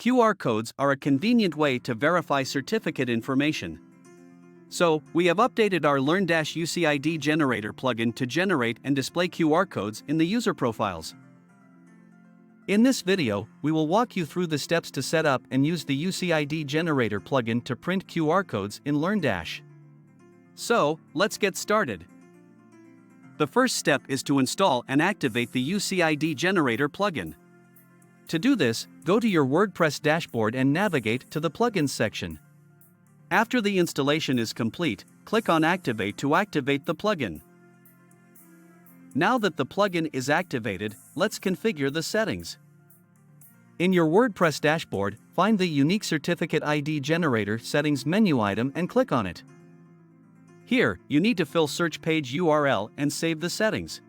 QR codes are a convenient way to verify certificate information. So, we have updated our Learndash UCID generator plugin to generate and display QR codes in the user profiles. In this video, we will walk you through the steps to set up and use the UCID generator plugin to print QR codes in Learndash. So, let's get started. The first step is to install and activate the UCID generator plugin. To do this, go to your WordPress dashboard and navigate to the Plugins section. After the installation is complete, click on Activate to activate the plugin. Now that the plugin is activated, let's configure the settings. In your WordPress dashboard, find the Unique Certificate ID Generator Settings menu item and click on it. Here, you need to fill search page URL and save the settings.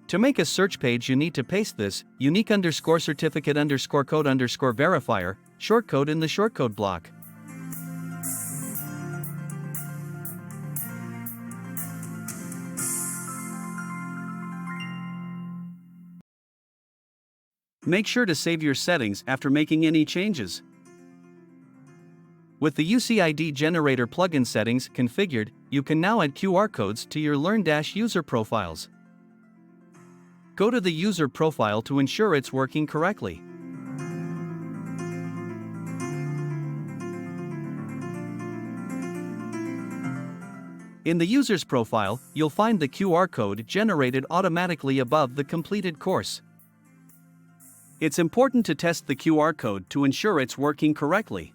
To make a search page, you need to paste this unique_certificate_code_verifier shortcode in the shortcode block. Make sure to save your settings after making any changes. With the UCID generator plugin settings configured, you can now add QR codes to your Learndash user profiles. Go to the user profile to ensure it's working correctly. In the user's profile, you'll find the QR code generated automatically above the completed course. It's important to test the QR code to ensure it's working correctly.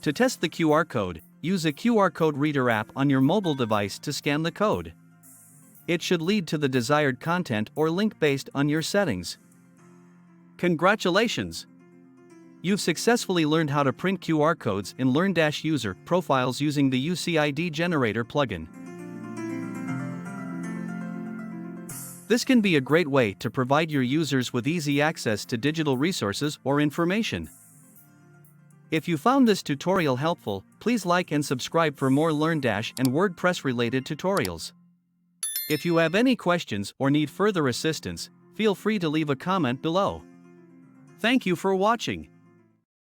To test the QR code, use a QR code reader app on your mobile device to scan the code. It should lead to the desired content or link based on your settings. Congratulations! You've successfully learned how to print QR codes in Learndash user profiles using the UCID generator plugin. This can be a great way to provide your users with easy access to digital resources or information. If you found this tutorial helpful, please like and subscribe for more Learndash and WordPress related tutorials. If you have any questions or need further assistance, feel free to leave a comment below. Thank you for watching.